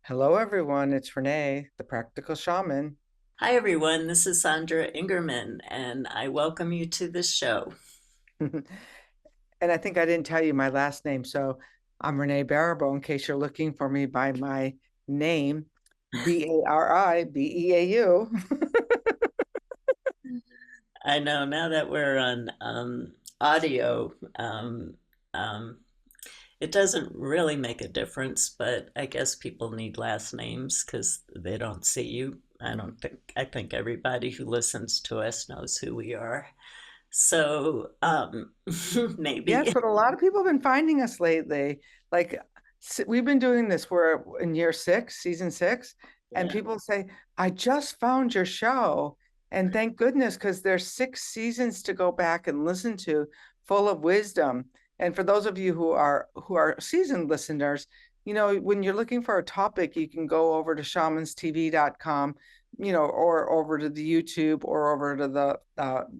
Hello, everyone. It's Renee, the Practical Shaman. Hi, everyone. This is Sandra Ingerman, and I welcome you to the show. And I think I didn't tell you my last name. So I'm Renee Barabo, in case you're looking for me by my name, Baribeau. I know now that we're on audio, um, it doesn't really make a difference, but I guess people need last names because they don't see you. I think everybody who listens to us knows who we are. So Yes, maybe, but a lot of people have been finding us lately. Like we've been doing this, we're in year six, season six, and yeah. people say, I just found your show. And thank goodness, because there's six seasons to go back and listen to, full of wisdom. And for those of you who are seasoned listeners, when you're looking for a topic, you can go over to shamanstv.com, or over to the YouTube or over to the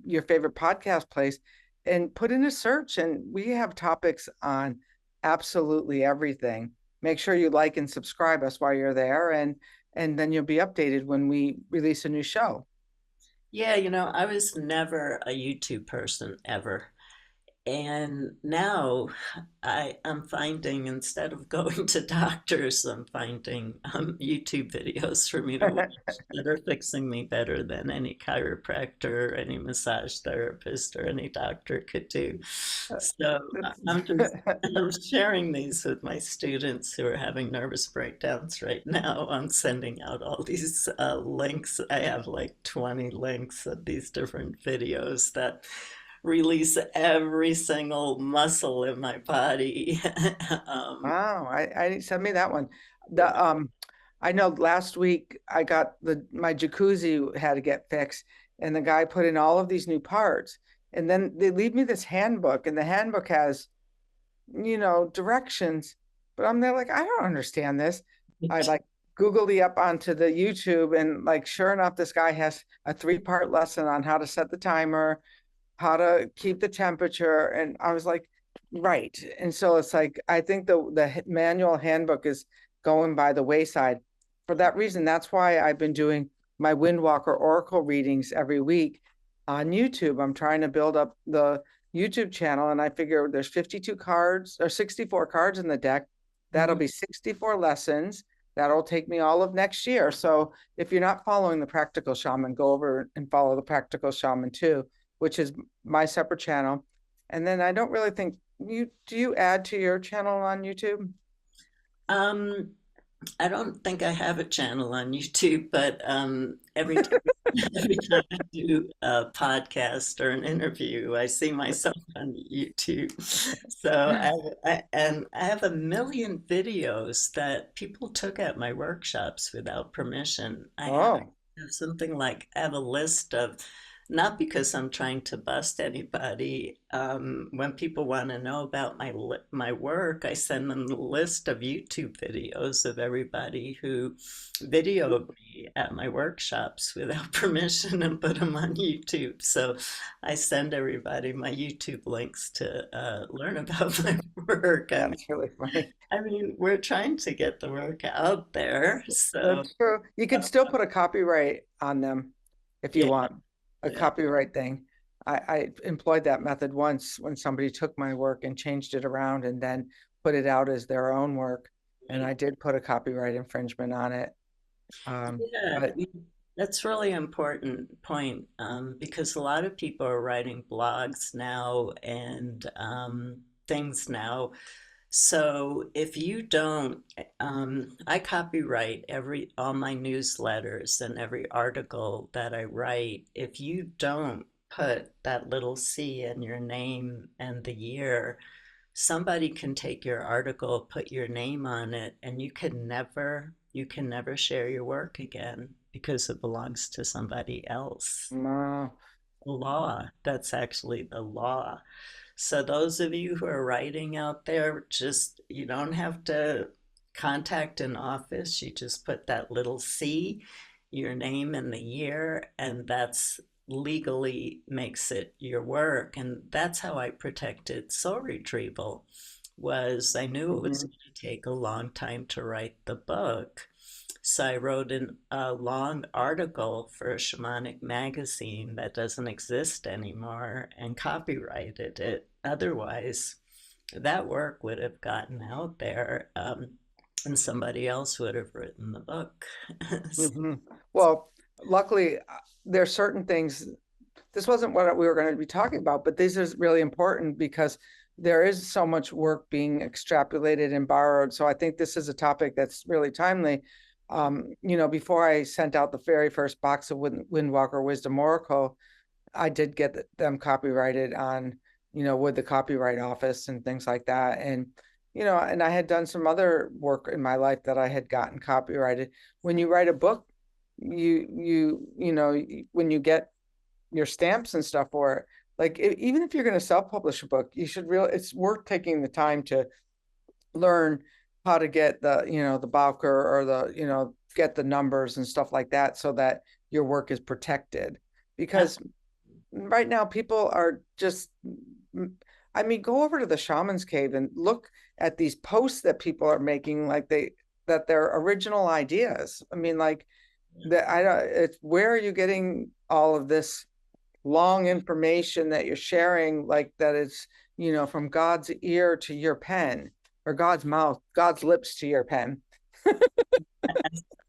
your favorite podcast place and put in a search, and we have topics on absolutely everything. Make sure you like and subscribe us while you're there, and then you'll be updated when we release a new show. Yeah, I was never a YouTube person ever. And now I'm finding instead of going to doctors, I'm finding YouTube videos for me to watch that are fixing me better than any chiropractor, any massage therapist, or any doctor could do. So I'm sharing these with my students who are having nervous breakdowns right now. I'm sending out all these links. I have like 20 links of these different videos that release every single muscle in my body. um, Wow, I send me that one. The yeah. I know last week I got my jacuzzi had to get fixed, and the guy put in all of these new parts, and then they leave me this handbook, and the handbook has directions, but I'm there like, I don't understand this. I like Googled the up onto the YouTube, and like sure enough, this guy has a three-part lesson on how to set the timer, how to keep the temperature. And I was like, right. And so it's like I think the manual handbook is going by the wayside. For that reason, that's why I've been doing my Windwalker Oracle readings every week on YouTube. I'm trying to build up the YouTube channel, and I figure there's 52 cards or 64 cards in the deck. That'll Mhm. be 64 lessons. That'll take me all of next year. So if you're not following the Practical Shaman, go over and follow the Practical Shaman too, which is my separate channel. And then I don't really think you add to your channel on YouTube? Um, I don't think I have a channel on YouTube, but every time, every time I do a podcast or an interview, I see myself on YouTube. So and I have a million videos that people took at my workshops without permission. Oh, Have something like I have a list of, not because I'm trying to bust anybody. When people want to know about my work, I send them the list of YouTube videos of everybody who videoed me at my workshops without permission and put them on YouTube. So I send everybody my YouTube links to learn about my work. that's really funny. I mean, we're trying to get the work out there. So That's true. You could still put a copyright on them if you yeah, want a yeah. copyright thing. I employed that method once when somebody took my work and changed it around and then put it out as their own work. And Right. I did put a copyright infringement on it. Yeah, But that's really important point because a lot of people are writing blogs now and things now. So if you don't, I copyright every all my newsletters and every article that I write. If you don't put that little C in your name and the year, somebody can take your article, put your name on it, and you can never share your work again because it belongs to somebody else. uh, The law, that's actually the law. So those of you who are writing out there, just you don't have to contact an office. You just put that little C, your name and the year, and that's legally makes it your work. And that's how I protected soul retrieval was I knew it was mhm. going to take a long time to write the book. So I wrote a long article for a shamanic magazine that doesn't exist anymore and copyrighted it. Otherwise, that work would have gotten out there, and somebody else would have written the book. Well, luckily, there are certain things. This wasn't what we were going to be talking about, but this is really important because there is so much work being extrapolated and borrowed. So I think this is a topic that's really timely. Before I sent out the very first box of Windwalker Wisdom Oracle, I did get them copyrighted on, with the Copyright Office and things like that. And I had done some other work in my life that I had gotten copyrighted. When you write a book, when you get your stamps and stuff for it, like even if you're going to self-publish a book, it's worth taking the time to learn how to get the Bowker or get the numbers and stuff like that so that your work is protected. Because right now people are just, I mean, go over to the Shaman's Cave and look at these posts that people are making, like that they're original ideas. I mean, like it's where are you getting all of this long information that you're sharing, like that it's, from God's ear to your pen, or God's mouth, God's lips to your pen.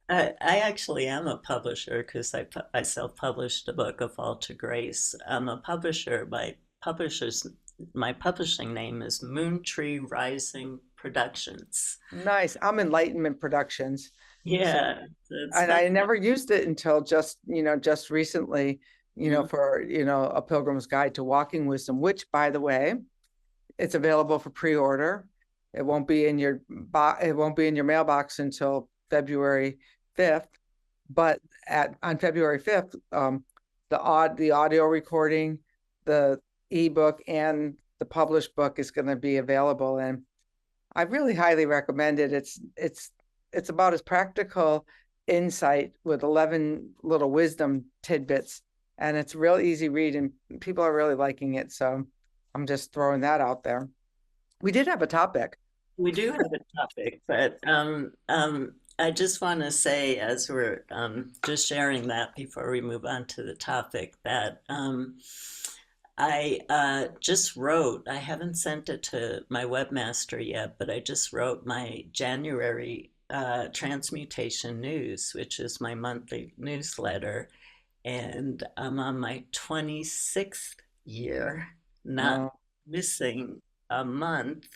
I actually am a publisher because I self-published a book, A Fall to Grace. I'm a publisher. My publishing name is Moontree Rising Productions. Nice. I'm Enlightenment Productions. So, Yeah, it's and fun. I never used it until just recently, Mm. for, A Pilgrim's Guide to Walking Wisdom, which, by the way, it's available for pre-order. It won't be in your mailbox until February 5th. But on February 5th, the audio recording, the ebook, and the published book is going to be available. And I really highly recommend it. It's about as practical insight with 11 little wisdom tidbits, and it's a real easy read, and people are really liking it. So I'm just throwing that out there. We did have a topic. We do have a topic, but I just want to say, as we're just sharing that before we move on to the topic, that I just wrote, I haven't sent it to my webmaster yet, but I just wrote my January Transmutation News, which is my monthly newsletter. And I'm on my 26th year, not Wow. missing a month.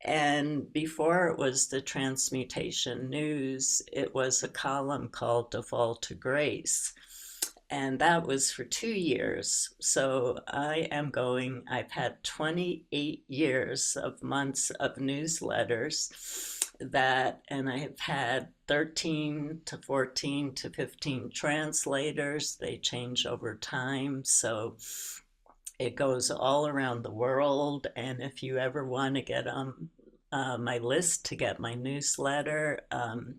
And before it was the Transmutation News, it was a column called The Fall to Grace. And that was for 2 years. So I've had 28 years of months of newsletters and I have had 13 to 14 to 15 translators. They change over time. So it goes all around the world. And if you ever want to get on my list to get my newsletter,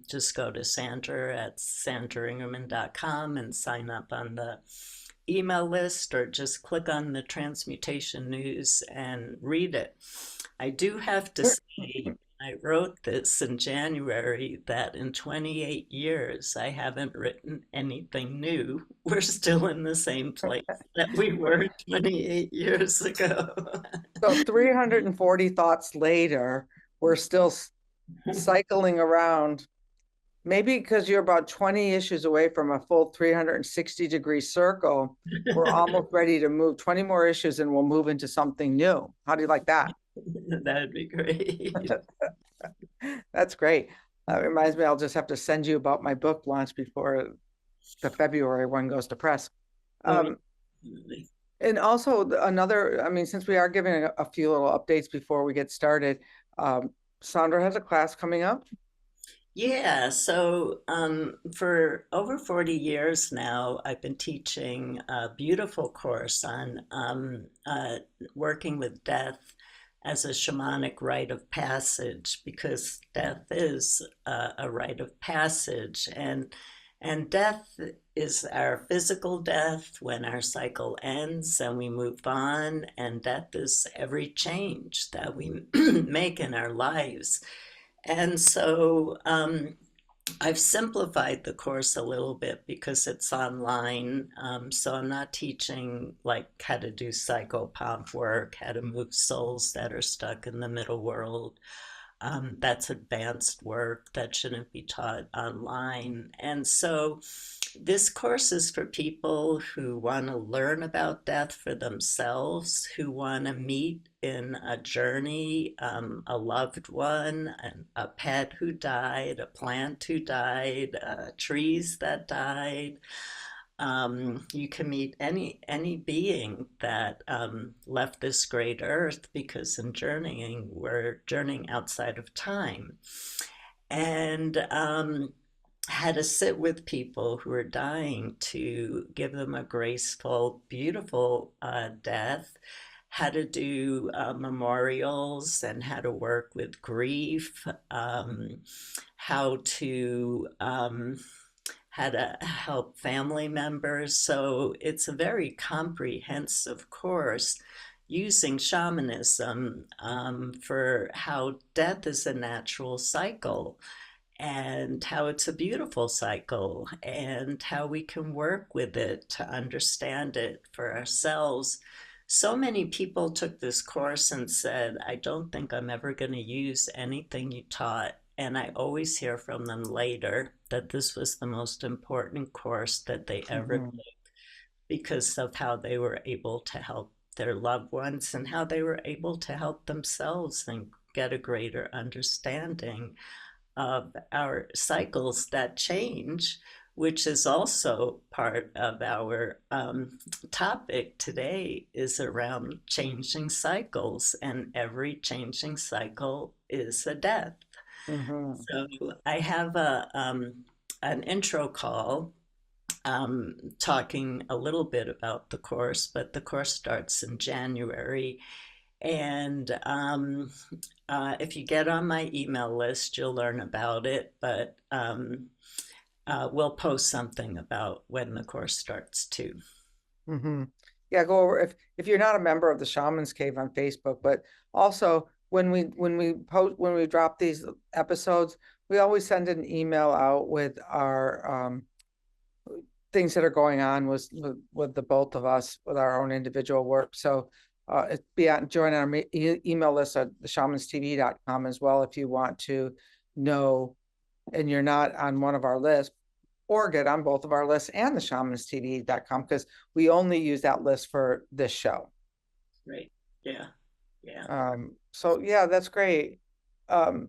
just go to Sandra at sandraingerman.com and sign up on the email list, or just click on the Transmutation News and read it. I do have to say, I wrote this in January, that in 28 years, I haven't written anything new. We're still in the same place that we were 28 years ago. So 340 thoughts later, we're still cycling around. Maybe because you're about 20 issues away from a full 360-degree circle, we're almost ready to move 20 more issues and we'll move into something new. How do you like that? That'd be great. That's great. It reminds me, I'll just have to send you about my book launch before the February one goes to press. Oh, And also I mean, since we are giving a few little updates before we get started, Sandra has a class coming up. yeah, so for over 40 years now, I've been teaching a beautiful course on working with death as a shamanic rite of passage, because death is a rite of passage, and death is our physical death when our cycle ends and we move on, and death is every change that we make in our lives. And so I've simplified the course a little bit because it's online. So I'm not teaching like how to do psychopomp work, how to move souls that are stuck in the middle world. That's advanced work that shouldn't be taught online. And so this course is for people who want to learn about death for themselves, who want to meet in a journey a loved one, a pet who died, a plant who died, trees that died. You can meet any being that left this great earth because in journeying, we're journeying outside of time. And had to sit with people who are dying to give them a graceful, beautiful death, how to do memorials and how to work with grief, how to how to help family members. So it's a very comprehensive course using shamanism for how death is a natural cycle and how it's a beautiful cycle and how we can work with it to understand it for ourselves. So many people took this course and said, I don't think I'm ever going to use anything you taught. And I always hear from them later that this was the most important course that they ever Mhm. took because of how they were able to help their loved ones and how they were able to help themselves and get a greater understanding of our cycles that change, which is also part of our topic today, is around changing cycles, and every changing cycle is a death. Mhm. So I have a an intro call talking a little bit about the course, but the course starts in January. And if you get on my email list, you'll learn about it. But we'll post something about when the course starts too. Mhm. Yeah, go over if you're not a member of the Shaman's Cave on Facebook, but also when we drop these episodes, we always send an email out with our things that are going on with the both of us with our own individual work. So join our email list at theShamansTV.com as well if you want to know and you're not on one of our lists, or get on both of our lists and the ShamansTV.com because we only use that list for this show. Right. Yeah. Yeah. So yeah, that's great. Um,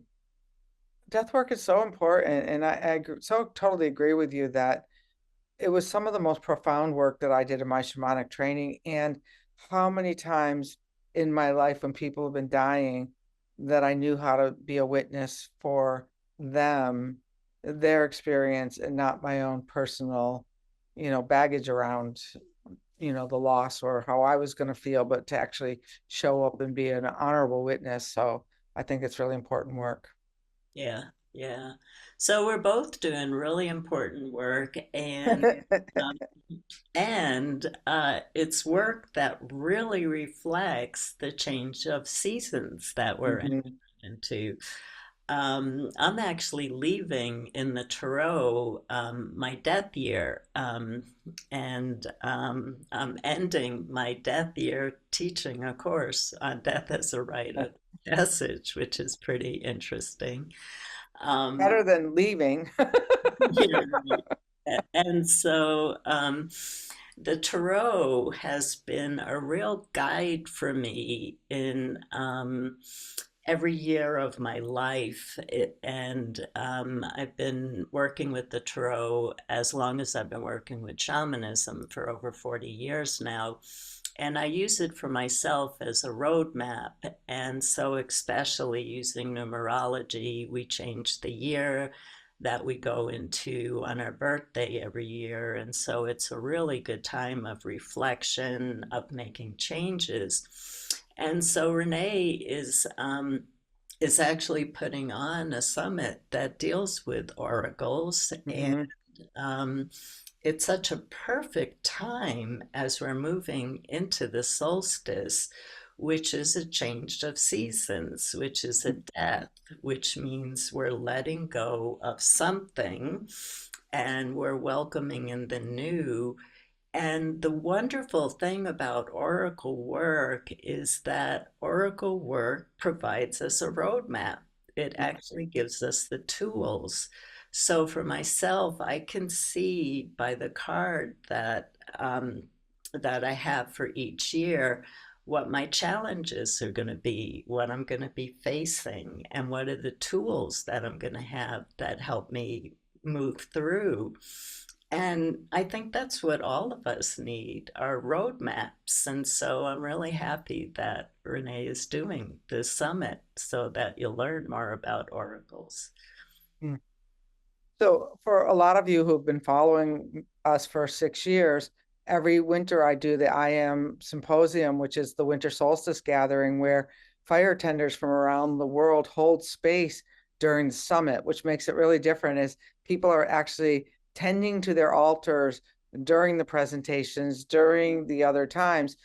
Death work is so important, and so totally agree with you that it was some of the most profound work that I did in my shamanic training. And how many times in my life when people have been dying that I knew how to be a witness for them, their experience, and not my own personal, baggage around, the loss or how I was going to feel, but to actually show up and be an honorable witness. So I think it's really important work. Yeah. Yeah. So we're both doing really important work, um, and it's work that really reflects the change of seasons that we're Mhm. into. I'm actually leaving in the Tarot my death year, and I'm ending my death year teaching a course on death as a rite of passage, which is pretty interesting. Better Um, than leaving. yeah, and so the Tarot has been a real guide for me in every year of my life. And I've been working with the Tarot as long as I've been working with shamanism for over 40 years now. And I use it for myself as a roadmap. And so, especially using numerology, we change the year that we go into on our birthday every year. And so, it's a really good time of reflection, of making changes. And so, Renee is actually putting on a summit that deals with oracles. And Mhm. um, it's such a perfect time as we're moving into the solstice which is a change of seasons, which is a death, which means we're letting go of something and we're welcoming in the new. And the wonderful thing about Oracle work is that Oracle work provides us a roadmap. It actually gives us the tools. So for myself, I can see by the card that I have for each year what my challenges are going to be, what I'm going to be facing, and what are the tools that I'm going to have that help me move through. And I think that's what all of us need are roadmaps. And so I'm really happy that Renee is doing this summit so that you'll learn more about oracles. Mm. So for a lot of you who've been following us for 6 years, every winter I do the I Am Symposium, which is the winter solstice gathering where fire tenders from around the world hold space during the summit, which makes it really different as people are actually tending to their altars during the presentations, during the other times.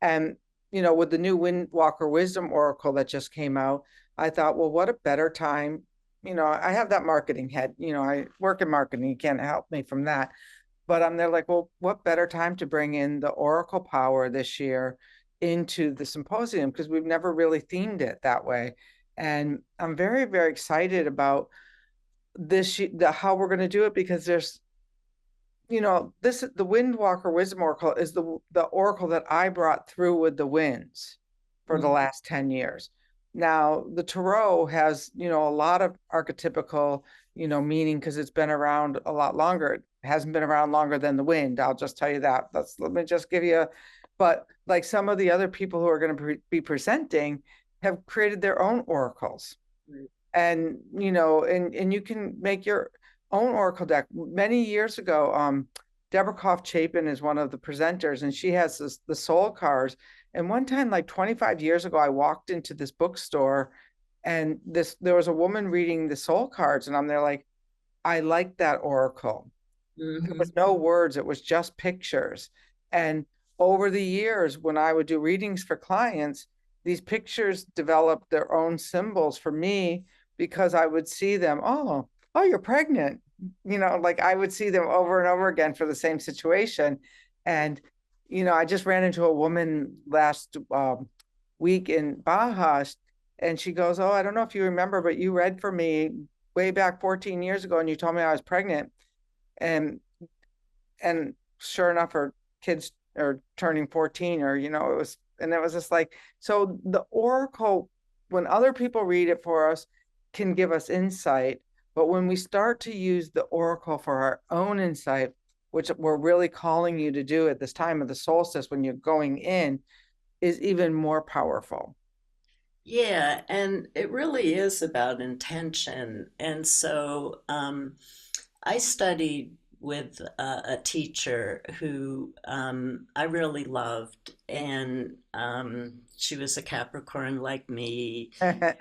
And, with the new Windwalker Wisdom Oracle that just came out, I thought, well, what a better time. I have that marketing head. I work in marketing. You can't help me from that. But I'm there like, well, what better time to bring in the Oracle power this year into the symposium because we've never really themed it that way. And I'm very, very excited about how we're going to do it because there's the Windwalker Wisdom Oracle is the oracle that I brought through with the winds for the Mm. last 10 years. Now, the Tarot has, a lot of archetypical, meaning because it's been around a lot longer. It hasn't been around longer than the wind. I'll just tell you that. Let me just give you but like some of the other people who are going to be presenting have created their own oracles and and you can make your own oracle deck. Many years ago, Deborah Koff Chapin is one of the presenters, and she has the soul cards. And one time, like 25 years ago, I walked into this bookstore, and there was a woman reading the soul cards, and I'm there like, I like that oracle. There Mm-hmm. was no words, it was just pictures. And over the years, when I would do readings for clients, these pictures developed their own symbols for me because I would see them. Oh, you're pregnant. Like I would see them over and over again for the same situation. And, I just ran into a woman last week in Baja, and she goes, oh, I don't know if you remember, but you read for me way back 14 years ago and you told me I was pregnant. And and sure enough, her kids are turning 14, or it was just like, so the oracle, when other people read it for us, can give us insight. But when we start to use the oracle for our own insight, which we're really calling you to do at this time of the solstice when you're going in, is even more powerful. Yeah, and it really is about intention. And so I studied with a teacher who I really loved, and she was a Capricorn like me. She had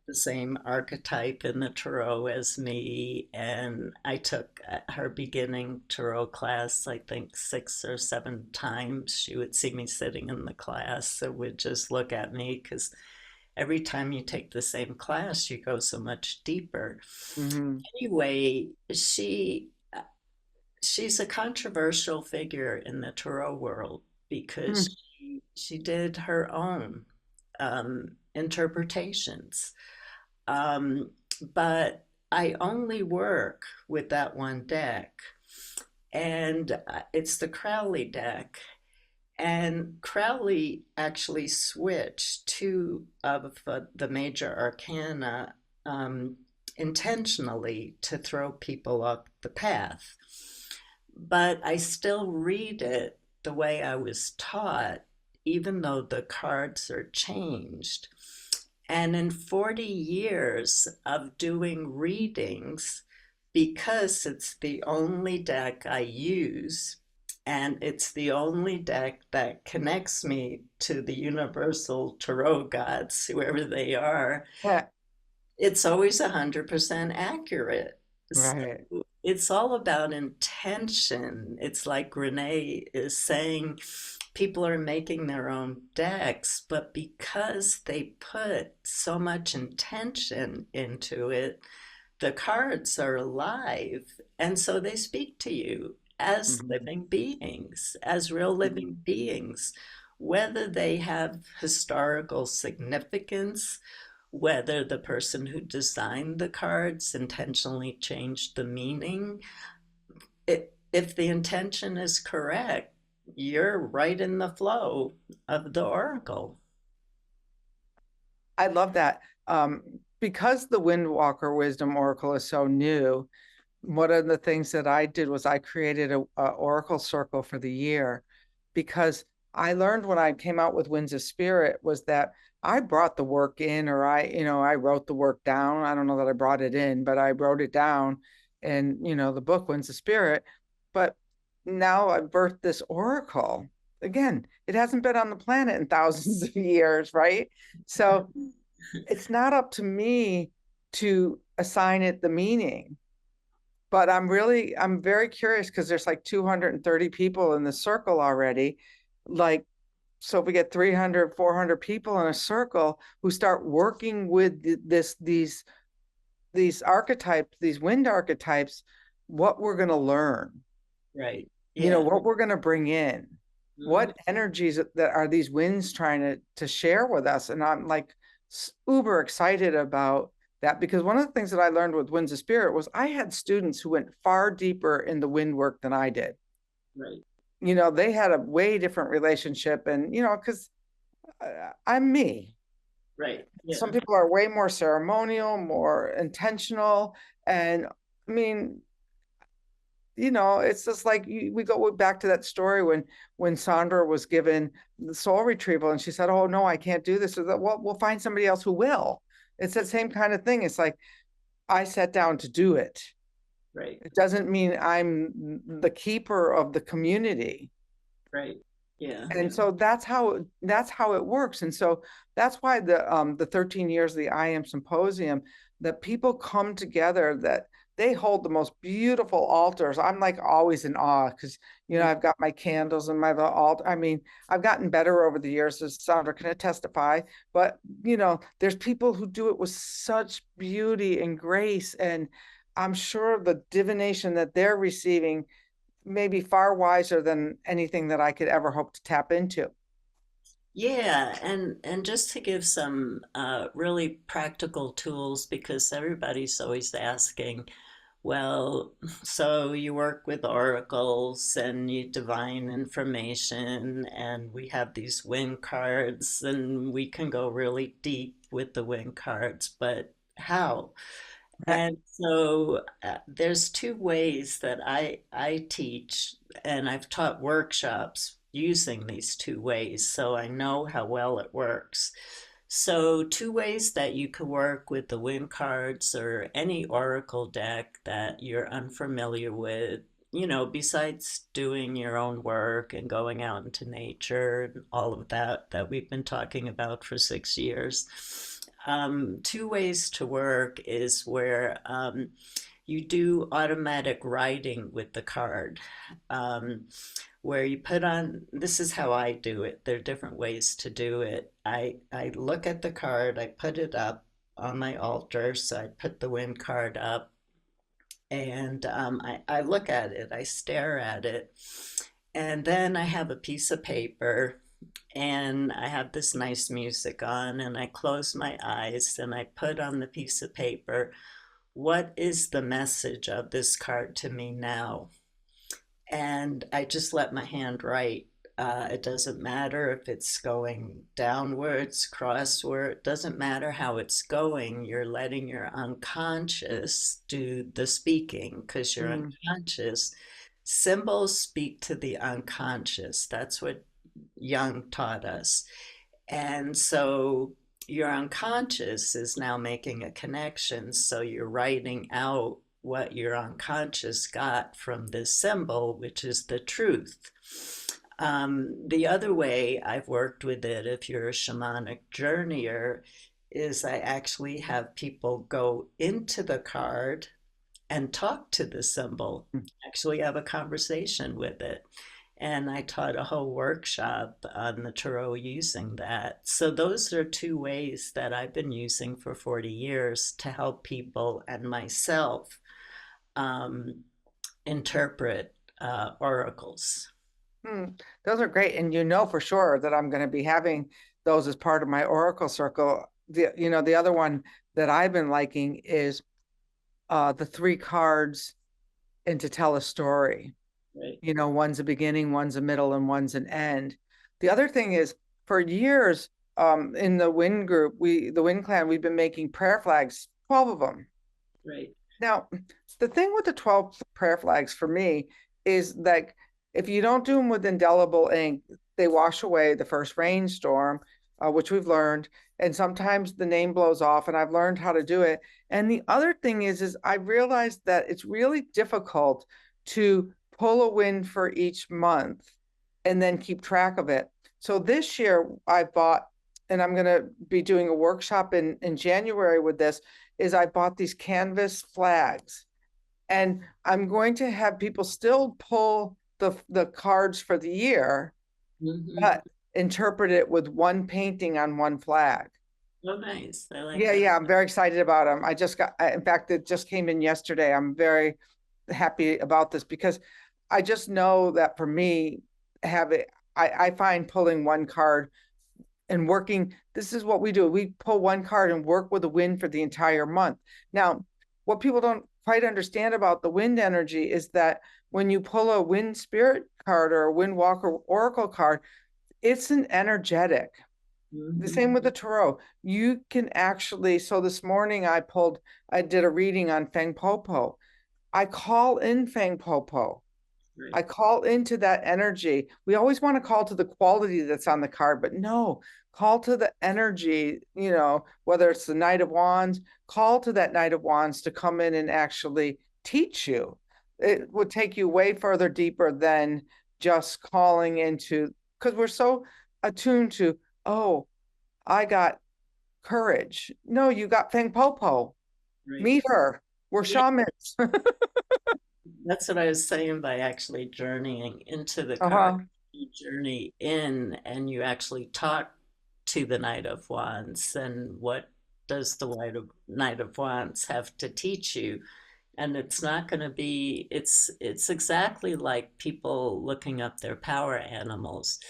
the same archetype in the tarot as me, and I took her beginning tarot class, I think 6 or 7 times. She would see me sitting in the class and would just look at me because every time you take the same class, you go so much deeper. Hmm. Anyway, she's a controversial figure in the tarot world because she did her own interpretations. Um, but I only work with that one deck, and it's the Crowley deck. And Crowley actually switched two of the major arcana intentionally to throw people off the path. But I still read it the way I was taught, even though the cards are changed. And in 40 years of doing readings, because it's the only deck I use, and it's the only deck that connects me to the universal tarot gods, whoever they are, Yeah. it's always 100% accurate. So Right. it's all about intention. It's like Renee is saying, people are making their own decks, but because they put so much intention into it, the cards are alive. And so they speak to you as Mhm. living beings, as real living beings, whether they have historical significance, whether the person who designed the cards intentionally changed the meaning. If the intention is correct, you're right in the flow of the oracle. I love that. Because the Windwalker Wisdom Oracle is so new, one of the things that I did was I created a oracle circle for the year, because I learned when I came out with Winds of Spirit was that I brought the work in, or I wrote the work down. I don't know that I brought it in, but I wrote it down in, the book Winds of Spirit. But now I've birthed this oracle. Again, it hasn't been on the planet in thousands of years, right? So it's not up to me to assign it the meaning, but I'm very curious because there's like 230 people in the circle already. Like, so if we get 300, 400 people in a circle who start working with these archetypes, these wind archetypes, what we're going to learn, Right. Yeah. what we're going to bring in, Mhm. what energies that are these winds trying to share with us. And I'm like uber excited about that, because one of the things that I learned with Winds of Spirit was I had students who went far deeper in the wind work than I did. Right. They had a way different relationship, and because I'm me. Right. Some Yeah. people are way more ceremonial, more intentional, and I mean, it's just like we go back to that story when Sandra was given the soul retrieval, and she said, "Oh no, I can't do this." Or that, well, we'll find somebody else who will. It's that same kind of thing. It's like I sat down to do it. Right. It doesn't mean I'm the keeper of the community. Right. Yeah. And so that's how it works. And so that's why the 13 years of the I Am Symposium, that people come together, that they hold the most beautiful altars. I'm like always in awe because Mm. I've got my candles and my little altar. I mean, I've gotten better over the years, as Sandra can testify, but there's people who do it with such beauty and grace, and I'm sure the divination that they're receiving maybe far wiser than anything that I could ever hope to tap into. Yeah, and just to give some really practical tools, because everybody's always asking, well, so you work with oracles and you divine information, and we have these wind cards, and we can go really deep with the wind cards, but how? Right. And so there's two ways that I teach, and I've taught workshops using these two ways, so I know how well it works. So, two ways that you could work with the wind cards or any oracle deck that you're unfamiliar with, besides doing your own work and going out into nature and all of that we've been talking about for 6 years. Two ways to work is where you do automatic writing with the card, um, where you put on, this is how I do it. There are different ways to do it. I look at the card, I put it up on my altar. So I put the wind card up, and I look at it, I stare at it. And then I have a piece of paper, and I have this nice music on, and I close my eyes and I put on the piece of paper, what is the message of this card to me now? And I just let my hand write. It doesn't matter if it's going downwards, crossward, it doesn't matter how it's going. You're letting your unconscious do the speaking, because your Mm. unconscious symbols speak to the unconscious. That's what Jung taught us. And so your unconscious is now making a connection. So you're writing out what your unconscious got from this symbol, which is the truth. The other way I've worked with it, if you're a shamanic journeyer, is I actually have people go into the card and talk to the symbol, actually have a conversation with it. and I taught a whole workshop on the tarot using that. So those are two ways that I've been using for 40 years to help people and myself um, interpret oracles. Hmm, those are great. And you know for sure that I'm going to be having those as part of my Oracle circle. The other one that I've been liking is the three cards and to tell a story. Right, One's a beginning, one's a middle, and one's an end. The other thing is, for years, in the Wind group, the Wind clan, we've been making prayer flags, 12 of them. right. Now, the thing with the 12 prayer flags for me is like if you don't do them with indelible ink, they wash away the first rainstorm, which we've learned. And sometimes the name blows off, and I've learned how to do it. And the other thing is I realized that it's really difficult to pull a wind for each month and then keep track of it. So this year I bought, and I'm going to be doing a workshop in January with this, is I bought these canvas flags, and I'm going to have people still pull the cards for the year, Mm-hmm. but interpret it with one painting on one flag. Oh, nice. I like Yeah, that. yeah, I'm very excited about them. In fact, it just came in yesterday. I'm very happy about this because I just know that for me, have it, I find pulling one card and working. This is what we do. We pull one card and work with the wind for the entire month. Now, what people don't quite understand about the wind energy is that when you pull a wind spirit card or a wind walker oracle card, it's an energetic. The same with Mm-hmm. the tarot. You can actually, so this morning I did a reading on Feng Popo. I call in Feng Popo. Right, I call into that energy. We always want to call to the quality that's on the card, but no, call to the energy, whether it's the Knight of Wands, call to that Knight of Wands to come in and actually teach you. It would take you way further deeper than just calling into, because we're so attuned to, oh, I got courage. No, you got Feng Popo. right. Meet her. We're Yeah, shamans. that's what I was saying by actually journeying into the card. Uh-huh. You journey in and you actually talk to the Knight of Wands and what does the Knight of Wands have to teach you? And it's not going to be, it's exactly like people looking up their power animals.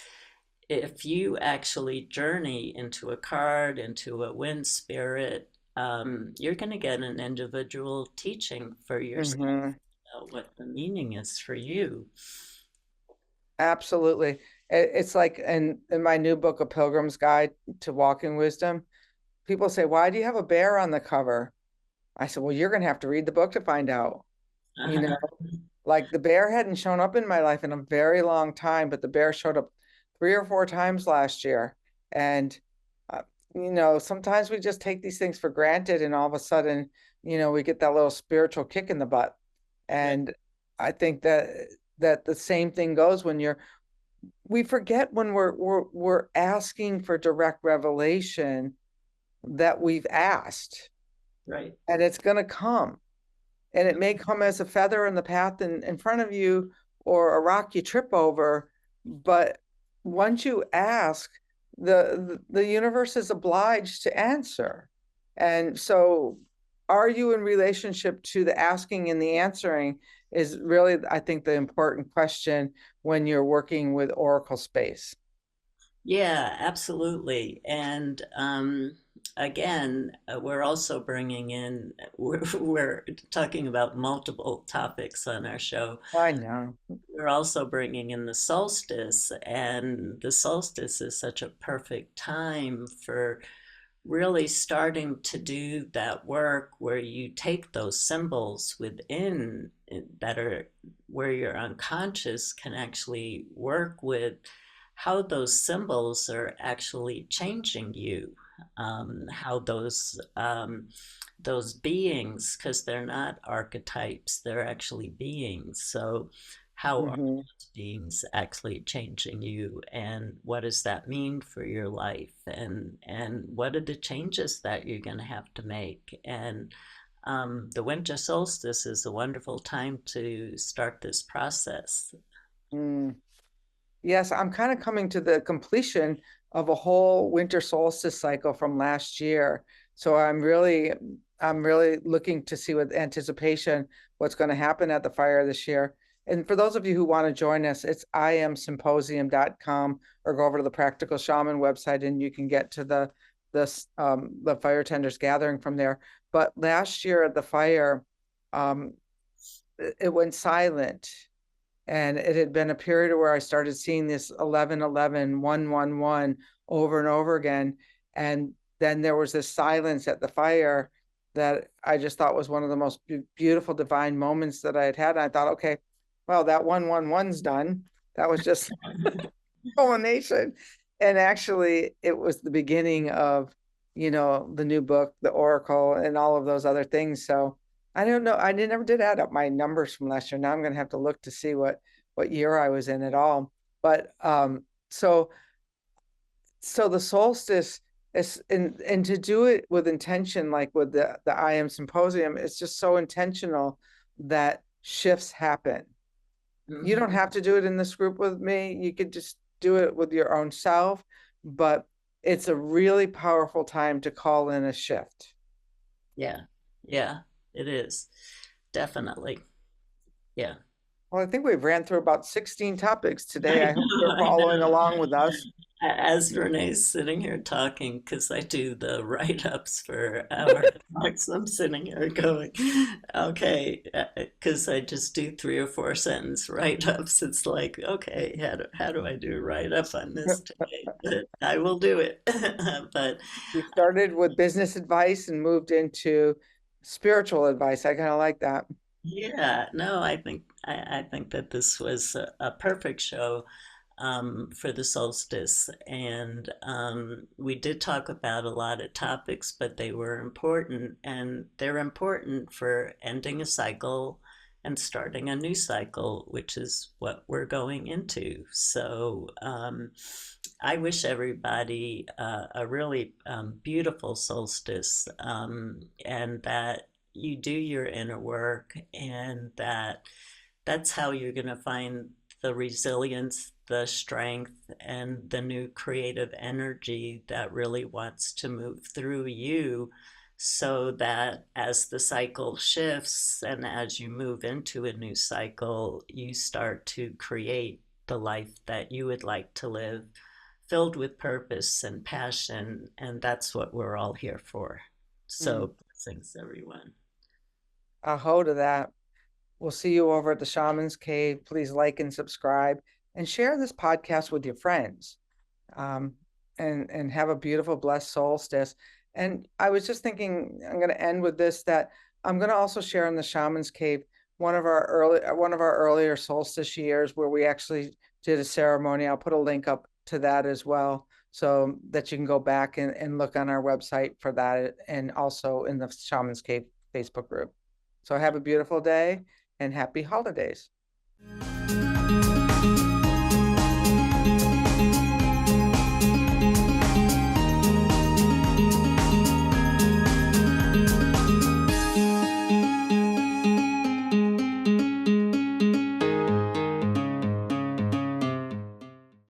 If you actually journey into a card, into a wind spirit, you're going to get an individual teaching for yourself Hmm. about what the meaning is for you. Absolutely. It's like in my new book, A Pilgrim's Guide to Walking Wisdom, people say, "Why do you have a bear on the cover?" I said, "Well, you're going to have to read the book to find out." You know, like the bear hadn't shown up in my life in a very long time, but the bear showed up 3 or 4 times last year. And, uh, sometimes we just take these things for granted, and all of a sudden, we get that little spiritual kick in the butt. Right, And I think that the same thing goes when we forget when we're asking for direct revelation that we've asked, right, and it's going to come, and it may come as a feather in the path in front of you or a rock you trip over, but once you ask, the universe is obliged to answer. And so are you in relationship to the asking and the answering is really, I think, the important question when you're working with oracle space. yeah, absolutely. And again, we're also bringing in, we're talking about multiple topics on our show. I know. We're also bringing in the solstice, and the solstice is such a perfect time for really starting to do that work where you take those symbols within that are where your unconscious can actually work with how those symbols are actually changing you, how those beings, because they're not archetypes, they're actually beings. So, how are Hmm. those beings actually changing you, and what does that mean for your life, and what are the changes that you're going to have to make? And the winter solstice is a wonderful time to start this process. Mm. Yes, I'm kind of coming to the completion of a whole winter solstice cycle from last year. So I'm really looking to see with anticipation what's going to happen at the fire this year. And for those of you who want to join us, it's imsymposium.com, or go over to the Practical Shaman website and you can get to the fire tenders gathering from there. But last year at the fire, um, it went silent, and it had been a period where I started seeing this 11, 11, 1, 1, 1 over and over again. And then there was this silence at the fire that I just thought was one of the most beautiful divine moments that I had had. And I thought, okay, well, that 1, 1, 1's done. That was just culmination. And actually, it was the beginning of, the new book, the Oracle, and all of those other things. So I don't know. Never did add up my numbers from last year. Now I'm going to have to look to see what year I was in at all. But so the solstice is, and to do it with intention, like with the I Am Symposium, it's just so intentional that shifts happen. You don't Mm-hmm. have to do it in this group with me. You could just do it with your own self, but it's a really powerful time to call in a shift. Yeah, yeah, it is definitely. Yeah. Well, I think we've ran through about 16 topics today. I I hope know, you're I following know. along with us. As Renee's sitting here talking, because I do the write-ups for our talks, I'm sitting here going, okay, because I just do 3 or 4 sentence write-ups. It's like, okay, how do I do a write-up on this today? But I will do it. But You started with business advice and moved into spiritual advice. I kind of like that. yeah, no, I think that this was a perfect show for the solstice. And we did talk about a lot of topics, but they were important. And they're important for ending a cycle and starting a new cycle, which is what we're going into. So I wish everybody a really beautiful solstice, and that you do your inner work, and that's how you're going to find the resilience, the strength, and the new creative energy that really wants to move through you, so that as the cycle shifts and as you move into a new cycle, you start to create the life that you would like to live, filled with purpose and passion. And that's what we're all here for. Mm. So, blessings, everyone. A hold of that. We'll see you over at the Shaman's Cave. Please like and subscribe and share this podcast with your friends. Um, and have a beautiful, blessed solstice. And I was just thinking, I'm going to end with this, that I'm going to also share in the Shaman's Cave one of our earlier solstice years where we actually did a ceremony. I'll put a link up to that as well, so that you can go back and look on our website for that, and also in the Shaman's Cave Facebook group. So have a beautiful day and happy holidays.